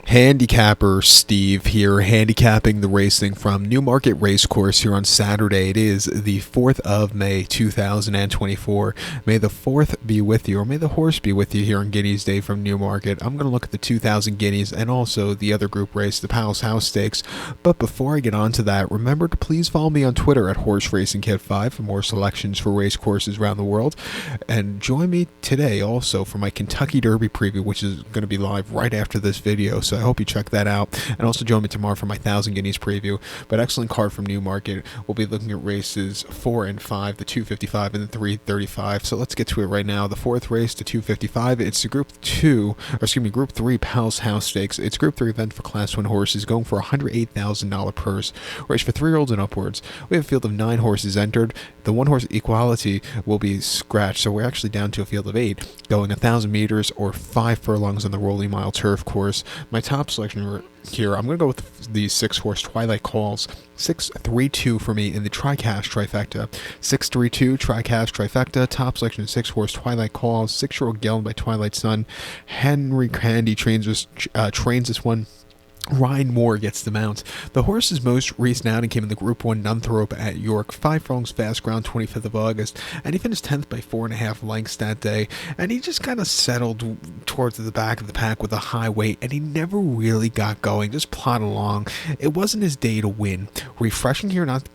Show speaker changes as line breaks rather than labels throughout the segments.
Handicapper Steve here, handicapping the racing from Newmarket Racecourse here on Saturday. It is the 4th of May, 2024. May the 4th be with you, or may the horse be with you here on Guineas Day from Newmarket. I'm going to look at the 2,000 Guineas and also the other group race, the Palace House Stakes. But before I get on to that, remember to please follow me on Twitter at HorseRacingKid5 for more selections for race courses around the world. And join me today also for my Kentucky Derby preview, which is going to be live right after this video. So I hope you check that out, and also join me tomorrow for my 1,000 Guineas preview. But excellent card from Newmarket. We'll be looking at races 4 and 5, the 255 and the 335. So let's get to it right now. The fourth race, the 255, it's the Group 3 Palace House Stakes. It's Group 3 event for Class 1 horses, going for a $108,000 purse. Race for 3-year-olds and upwards. We have a field of 9 horses entered. The 1-horse equality will be scratched, so we're actually down to a field of 8, going 1,000 meters or 5 furlongs on the rolling mile turf course. My top selection here, I'm going to go with the 6-horse Twilight Calls. 6-3-2 for me in the TriCash trifecta. 6-3-2 TriCash trifecta. Top selection of 6-horse Twilight Calls. 6-year-old Gelled by Twilight Sun. Henry Candy trains this one. Ryan Moore gets the mount. The horse's most recent outing came in the Group 1 Nunthorpe at York. 5 furlongs fast ground, 25th of August, and he finished 10th by 4.5 lengths that day. And he just kind of settled towards the back of the pack with a high weight, and he never really got going, just plodded along. It wasn't his day to win. Refreshing here, not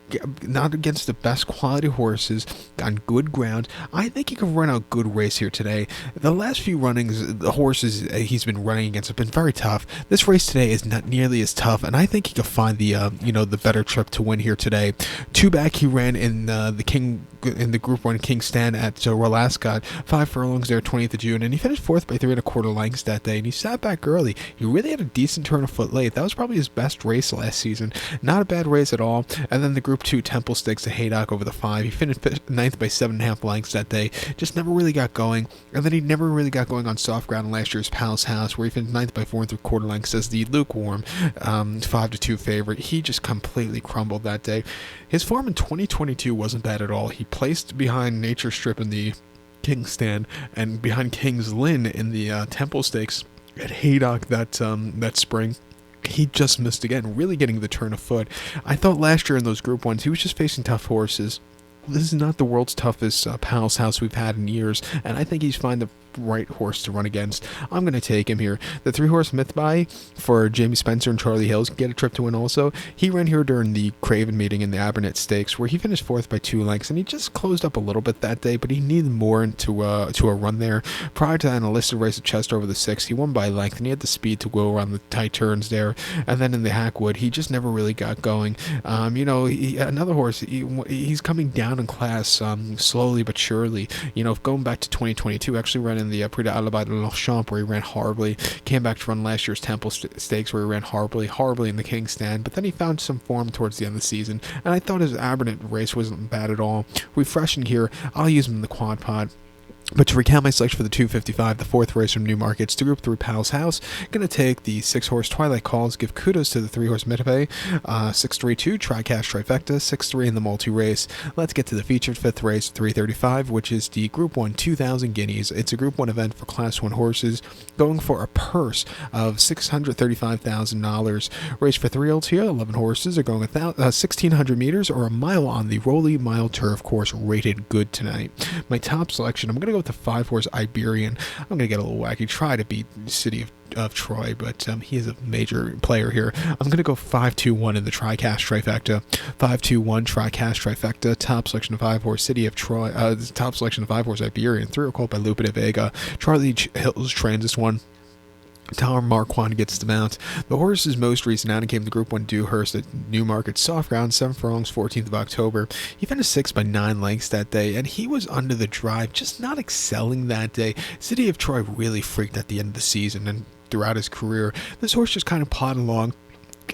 against the best quality horses, on good ground. I think he could run a good race here today. The last few runnings, the horses he's been running against have been very tough. This race today is not nearly as tough, and I think he could find the better trip to win here today. 2 back, he ran in the Group 1 King Stand at Royal Ascot. 5 furlongs there, 20th of June, and he finished 4th by 3 1/4 lengths that day, and he sat back early. He really had a decent turn of foot late. That was probably his best race last season. Not a bad race at all. And then the Group 2 Temple Stakes at Haydock over the 5. He finished 9th by 7.5 lengths that day. Just never really got going. And then he never really got going on soft ground in last year's Palace House, where he finished 9th by 4 3/4 lengths as the lukewarm 5-2 favorite. He just completely crumbled that day. His form in 2022 wasn't bad at all. He placed behind Nature Strip in the King Stand and behind King's Lynn in the Temple Stakes at Haydock that spring. He just missed again, really getting the turn of foot. I thought last year in those Group 1s, he was just facing tough horses. This is not the world's toughest Palace House we've had in years, and I think he's fine the right horse to run against. I'm going to take him here. The 3-horse Mythbuy for Jamie Spencer and Charlie Hills get a trip to win also. He ran here during the Craven meeting in the Abernethy Stakes, where he finished 4th by 2 lengths, and he just closed up a little bit that day, but he needed more to a run there. Prior to that, in a listed race at Chester over the 6, he won by length, and he had the speed to go around the tight turns there. And then in the Hackwood, he just never really got going. Another horse, he's coming down in class slowly but surely. Going back to 2022, actually ran in the Prix d'Alba de Longchamp, where he ran horribly. Came back to run last year's Temple Stakes, where he ran horribly in the King Stand. But then he found some form towards the end of the season, and I thought his Abernethy race wasn't bad at all. Refreshing here. I'll use him in the quad pod. But to recount my selection for the 255, the 4th race from Newmarket, it's the Group 3 Palace House. Going to take the 6-horse Twilight Calls, give kudos to the 3-horse Mythbuy, 6-3-2 TriCash trifecta, 6-3 in the multi-race. Let's get to the featured 5th race, 335, which is the Group 1 2,000 Guineas. It's a Group 1 event for Class 1 horses, going for a purse of $635,000. Race for 3-year-olds here, 11 horses are going 1,600 meters or a mile on the Rolling Mile Turf Course, rated good tonight. My top selection, I'm going to go with the 5-horse Iberian. I'm going to get a little wacky, try to beat City of Troy, but he is a major player here. I'm going to go 5-2-1 in the TriCash trifecta. 5-2-1 TriCash trifecta. Top selection of 5-horse City of Troy. Top selection of 5-horse Iberian. 3 are called by Lupa de Vega. Charlie Hills trains this one. Tom Marquand gets the mount. The horse's most recent outing came to Group 1 Dewhurst at Newmarket soft ground, 7 furlongs, 14th of October. He finished 6th by 9 lengths that day, and he was under the drive, just not excelling that day. City of Troy really freaked at the end of the season and throughout his career. This horse just kind of plodded along.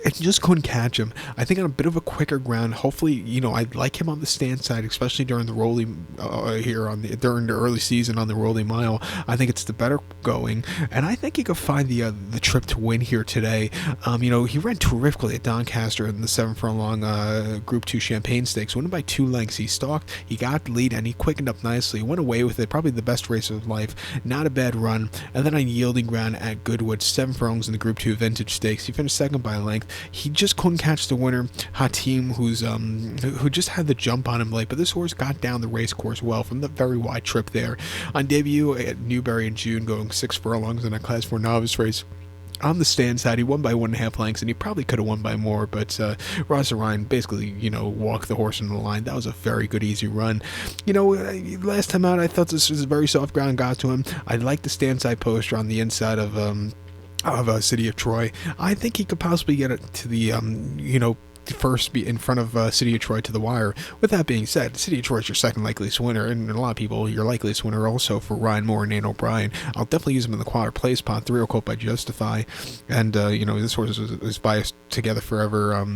I just couldn't catch him. I think on a bit of a quicker ground, hopefully, I like him on the stand side, especially during the rolling during the early season on the rolling mile. I think it's the better going, and I think he could find the trip to win here today. He ran terrifically at Doncaster in the 7 furlong Group 2 Champagne Stakes, winning by 2 lengths. He stalked, he got the lead, and he quickened up nicely. Went away with it, probably the best race of his life. Not a bad run. And then on yielding ground at Goodwood, 7 furlongs in the Group 2 Vintage Stakes, he finished second by a length. He just couldn't catch the winner, Hatim, who just had the jump on him late, but this horse got down the race course well from the very wide trip there. On debut at Newbury in June, going 6 furlongs in a Class 4 novice race. On the stand side, he won by 1.5 lengths, and he probably could have won by more, but Ross Ryan basically, walked the horse into the line. That was a very good, easy run. Last time out, I thought this was a very soft ground got to him. I like the stand side poster on the inside of City of Troy. I think he could possibly get it to the, first be in front of City of Troy to the wire. With that being said, City of Troy is your second likeliest winner, and a lot of people, your likeliest winner also for Ryan Moore and Nate O'Brien. I'll definitely use him in the quadra play spot. 3 Colt by Justify, and this horse is biased together forever.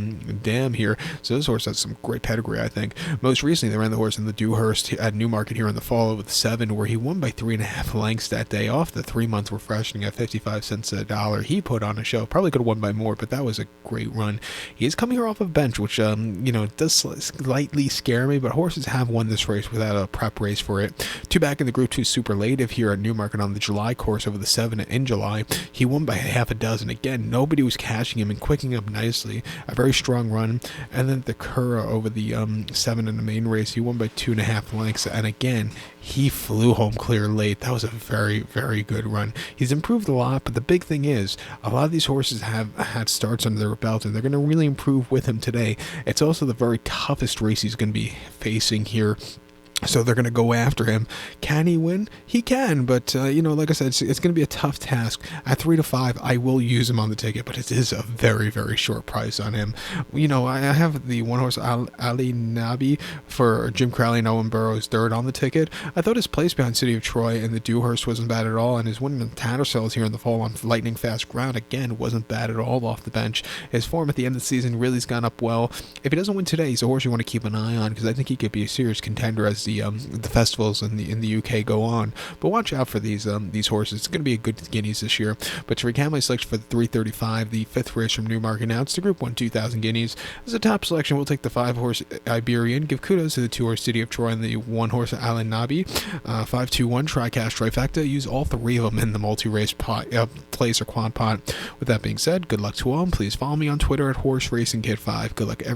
Damn here. So this horse has some great pedigree, I think. Most recently, they ran the horse in the Dewhurst at Newmarket here in the fall with 7, where he won by 3.5 lengths that day off the 3-month refreshing at 55 cents a dollar. He put on a show. Probably could have won by more, but that was a great run. He is coming here off of bench, which does slightly scare me, but horses have won this race without a prep race for it. 2 back in the Group 2 Superlative here at Newmarket on the July course over the 7 in July. He won by half a dozen. Again, nobody was catching him and quicking up nicely. A very strong run. And then the Cura over the 7 in the main race, he won by 2.5 lengths, and again, he flew home clear late. That was a very, very good run. He's improved a lot, but the big thing is, a lot of these horses have had starts under their belt, and they're going to really improve with him today. It's also the very toughest race he's going to be facing here. So they're going to go after him. Can he win? He can, but, like I said, it's going to be a tough task. At 3 to 5, I will use him on the ticket, but it is a very, very short price on him. I have the one horse Ali Nabi for Jim Crowley and Owen Burrows third on the ticket. I thought his place behind City of Troy and the Dewhurst wasn't bad at all, and his win in the Tattersalls here in the fall on lightning fast ground, again, wasn't bad at all off the bench. His form at the end of the season really has gone up well. If he doesn't win today, he's a horse you want to keep an eye on, because I think he could be a serious contender as the festivals in the UK go on. But watch out for these horses. It's going to be a good Guineas this year. But to recount my selection for the 335, the 5th race from Newmarket, now it's the Group 1 2000 Guineas. As a top selection, we'll take the 5-horse Iberian. Give kudos to the 2-horse City of Troy and the 1-horse Alan Nabi. 5-2-1 Tricast Trifecta. Use all 3 of them in the multi-race place or quad pot. With that being said, good luck to all. Please follow me on Twitter at Horse Racing Kid 5. Good luck everyone.